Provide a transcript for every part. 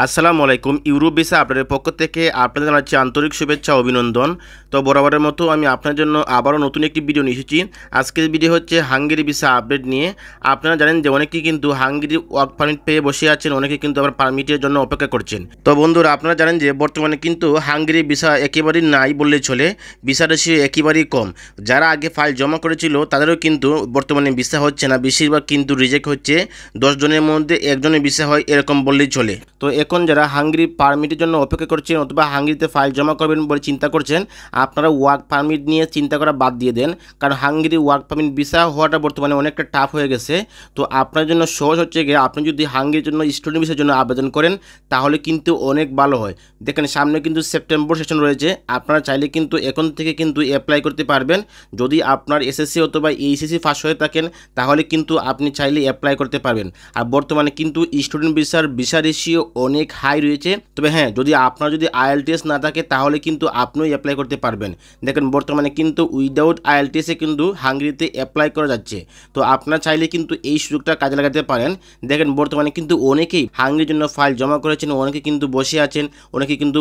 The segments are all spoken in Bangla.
আসসালামু আলাইকুম। ইউরোপ ভিসা আপনাদের পক্ষ থেকে আপনাদের জানাচ্ছি আন্তরিক শুভেচ্ছা অভিনন্দন। তো বরাবরের মতো আমি আপনার জন্য আবারও নতুন একটি ভিডিও নিয়ে এসেছি। আজকের ভিডিও হচ্ছে হাঙ্গেরি ভিসা আপডেট নিয়ে। আপনারা জানেন যে অনেকেই কিন্তু হাঙ্গেরি ওয়ার্ক পারমিট পেয়ে বসে আছেন, অনেকে কিন্তু আবার পারমিটের জন্য অপেক্ষা করছেন। তো বন্ধুরা, আপনারা জানেন যে বর্তমানে কিন্তু হাঙ্গেরি ভিসা একেবারেই নাই বললেই চলে, ভিসা রেশিও একেবারেই কম। যারা আগে ফাইল জমা করেছিল তাদেরও কিন্তু বর্তমানে ভিসা হচ্ছে না, বেশিরভাগ কিন্তু রিজেক্ট হচ্ছে। 10 জনের মধ্যে একজনের ভিসা হয় এরকম বললেই চলে। তো এখন যারা হাঙ্গেরি পারমিটের জন্য অপেক্ষা করছেন অথবা হাঙ্গেরিতে ফাইল জমা করবেন বলে চিন্তা করছেন, আপনারা ওয়ার্ক পারমিট নিয়ে চিন্তা করা বাদ দিয়ে দেন। কারণ হাঙ্গেরি ওয়ার্ক পারমিট ভিসা হওয়াটা বর্তমানে অনেকটা টাফ হয়ে গেছে। তো আপনার জন্য সহজ হচ্ছে গিয়ে আপনি যদি হাঙ্গেরির জন্য স্টুডেন্ট ভিসার জন্য আবেদন করেন তাহলে কিন্তু অনেক ভালো হয়। দেখেন সামনে কিন্তু সেপ্টেম্বর সেশন রয়েছে, আপনারা চাইলে কিন্তু এখন থেকে কিন্তু অ্যাপ্লাই করতে পারবেন। যদি আপনার এসএসসি অথবা এইচএসসি পাস হয়ে থাকেন তাহলে কিন্তু আপনি চাইলে অ্যাপ্লাই করতে পারবেন। আর বর্তমানে কিন্তু স্টুডেন্ট ভিসার ভিসা রেশিও অনেক হাই রয়েছে। তবে হ্যাঁ, যদি আপনার যদি আইএলটিএস না থাকে তাহলে কিন্তু আপনিও অ্যাপ্লাই করতে পারবেন। দেখেন বর্তমানে কিন্তু উইদাউট আইএলটিএসে কিন্তু হাঙ্গেরিতে অ্যাপ্লাই করা যাচ্ছে। তো আপনারা চাইলে কিন্তু এই সুযোগটা কাজে লাগাতে পারেন। দেখেন বর্তমানে কিন্তু অনেকেই হাঙ্গেরির জন্য ফাইল জমা করেছেন, অনেকে কিন্তু বসে আছেন, অনেকে কিন্তু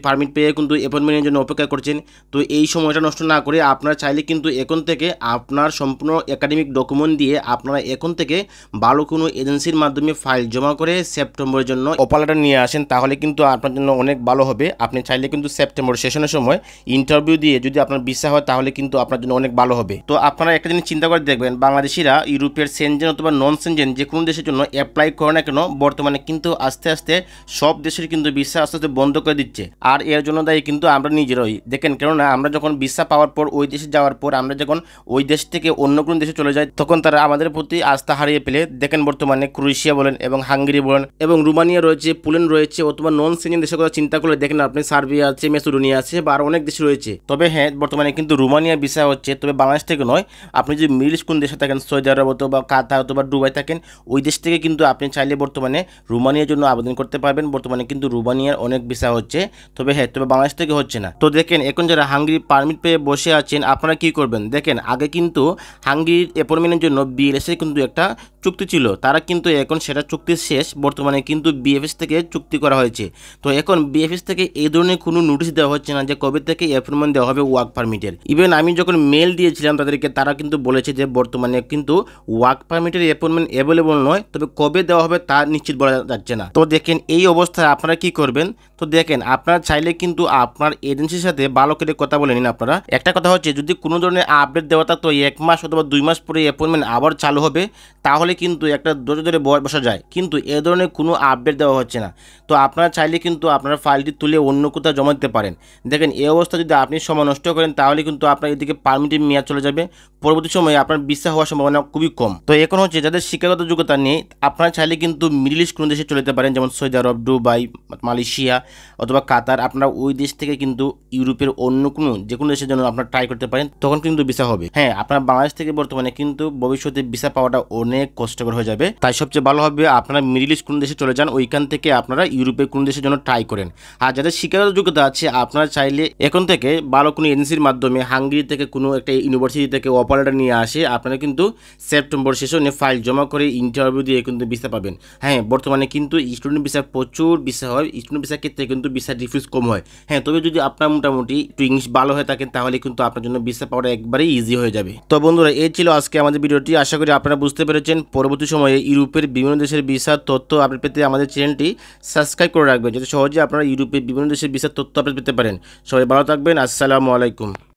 পারমিট পেয়ে কিন্তু অ্যাপয়েন্টমেন্টের জন্য অপেক্ষা করছেন। তো এই সময়টা নষ্ট না করে আপনারা চাইলে কিন্তু এখন থেকে আপনার সম্পূর্ণ একাডেমিক ডকুমেন্ট দিয়ে আপনারা এখন থেকে ভালো কোনো এজেন্সির মাধ্যমে ফাইল জমা করে সেপ্টেম্বরের জন্য অফার লেটার নিয়ে আসেন, তাহলে কিন্তু আপনার জন্য অনেক ভালো হবে। আপনি চাইলে কিন্তু সেপ্টেম্বর সেশনের সময় ইন্টারভিউ দিয়ে যদি আপনার ভিসা হয় তাহলে কিন্তু আপনার জন্য অনেক ভালো হবে। তো আপনারা একটা জিনিস চিন্তা করে দেখবেন, বাংলাদেশিরা ইউরোপের সেনজেন অথবা নন সেনজেন যে কোনো দেশের জন্য অ্যাপ্লাই করে না কেন, বর্তমানে কিন্তু আস্তে আস্তে সব দেশের কিন্তু ভিসা আস্তে আস্তে বন্ধ করে দিচ্ছে। আর এর জন্য দায়ী কিন্তু আমরা নিজেরাই। দেখেন কেননা আমরা যখন ভিসা পাওয়ার পর ওই দেশে যাওয়ার পর আমরা যখন ওই দেশ থেকে অন্য কোনো দেশে চলে যাই তখন তারা আমাদের প্রতি আস্থা হারিয়ে ফেলে। দেখেন বর্তমানে ক্রোয়েশিয়া বলেন এবং হাঙ্গেরি বলেন এবং রোমানিয়া রয়েছে, পোল্যান্ড রয়েছে, অথবা নন সেনজেন দেশের কথা চিন্তা করলে দেখেন আপনি সার্বিয়া আছে, মেসিডোনিয়া আছে বা আরও অনেক দেশ রয়েছে। তবে হ্যাঁ, বর্তমানে কিন্তু রোমানিয়া ভিসা হচ্ছে, তবে বাংলাদেশ থেকে নয়। আপনি যদি মিডল ইস্ট কোন দেশে থাকেন, সৌদি আরব অথবা কাতার অথবা দুবাই থাকেন, ওই দেশ থেকে কিন্তু আপনি চাইলে বর্তমানে রোমানিয়ার জন্য আবেদন করতে পারবেন। বর্তমানে কিন্তু রোমানিয়ার অনেক ভিসা হচ্ছে, তবে হ্যাঁ, তবে বাংলাদেশ থেকে হচ্ছে না। তো দেখেন এখন যারা হাঙ্গেরি পারমিট পেয়ে বসে আছেন আপনারা কি করবেন। দেখেন আগে কিন্তু হাঙ্গেরির অ্যাপয়েন্টমেন্টের জন্য বিএলএসের কিন্তু একটা চুক্তি ছিল, তারা কিন্তু এখন সেটা চুক্তি শেষ। বর্তমানে কিন্তু বিএফএস থেকে চুক্তি করা হয়েছে। তো এখন বিএফএস থেকে এই ধরনের কোনো নোটিশ দেওয়া হচ্ছে না যে কবে থেকে অ্যাপয়েন্টমেন্ট দেওয়া হবে ওয়ার্ক পারমিটের। ইভেন আমি যখন মেল দিয়েছিলাম তাদেরকে, তারা কিন্তু বলেছে যে বর্তমানে কিন্তু ওয়ার্ক পারমিটের অ্যাপয়েন্টমেন্ট অ্যাভেলেবল নয়, তবে কবে দেওয়া হবে তা নিশ্চিত বলা যাচ্ছে না। তো দেখেন এই অবস্থায় আপনারা কি করবেন। তো দেখেন আপনারা চাইলে কিন্তু আপনার এজেন্সির সাথে ভালো করে কথা বলে নিন। আপনারা একটা কথা হচ্ছে, যদি কোনো ধরনের আপডেট দেওয়া থাকতো 1 মাস অথবা 2 মাস পরে অ্যাপয়েন্টমেন্ট আবার চালু হবে তাহলে কিন্তু একটা ধৈর্য ধরে বসা যায়, কিন্তু এ ধরনের কোনো আপডেট দেওয়া হচ্ছে না। তো আপনারা চাইলে কিন্তু আপনার ফাইলটি তুলে অন্য কোথাও জমা দিতে পারেন। দেখেন এই অবস্থা যদি আপনি সময় নষ্ট করেন তাহলে কিন্তু আপনার এদিকে পারমিটের মেয়াদ চলে যাবে, পরবর্তী সময়ে আপনার ভিসা হওয়ার সম্ভাবনা খুবই কম। তো এখন হচ্ছে যাদের শিক্ষাগত যোগ্যতা নেই আপনারা চাইলে কিন্তু মিডল ইস্ট কোনো দেশে চলে যেতে পারেন, যেমন সৌদি আরব, দুবাই, মালয়েশিয়া অথবা কাতার। আপনারা ওই দেশ থেকে কিন্তু ইউরোপের অন্য কোনো যে কোনো দেশের জন্য আপনারা ট্রাই করতে পারেন, তখন কিন্তু ভিসা হবে। হ্যাঁ, আপনার বাংলাদেশ থেকে বর্তমানে কিন্তু ভবিষ্যতে ভিসা পাওয়াটা অনেক কষ্টকর হয়ে যাবে। তাই সবচেয়ে ভালো হবে আপনারা মিডল ইস্ট কোনো দেশে চলে যান, ওইখান থেকে আপনারা ইউরোপের কোনো দেশের জন্য ট্রাই করেন। আর যাদের শিক্ষাগত যোগ্যতা আছে আপনারা চাইলে এখন থেকে ভালো কোনো এজেন্সির মাধ্যমে হাঙ্গেরি থেকে কোনো একটা ইউনিভার্সিটি থেকে অফার লেটার নিয়ে আসে আপনারা কিন্তু সেপ্টেম্বর সেশনে ফাইল জমা করে ইন্টারভিউ দিয়ে কিন্তু ভিসা পাবেন। হ্যাঁ, বর্তমানে কিন্তু স্টুডেন্ট ভিসা প্রচুর ভিসা হয়, স্টুডেন্ট ভিসার ক্ষেত্রে কিন্তু ভিসা রিফিউজ কম হয়। হ্যাঁ, তবে যদি আপনার মোটামুটি একটু ইংলিশ ভালো হয়ে থাকেন তাহলে কিন্তু আপনার জন্য ভিসা পাওয়াটা একবারেই ইজি হয়ে যাবে। তো বন্ধুরা, এই ছিল আজকে আমাদের ভিডিওটি। আশা করি আপনারা বুঝতে পেরেছেন। পরবর্তী সময়ে ইউরোপের বিভিন্ন দেশের ভিসার তথ্য আপডেট পেতে আমাদের চ্যানেলটি সাবস্ক্রাইব করে রাখবেন, যাতে সহজে আপনারা ইউরোপের বিভিন্ন দেশের ভিসার তথ্য আপডেট পেতে পারেন। সবাই ভালো থাকবেন। আসসালামু আলাইকুম।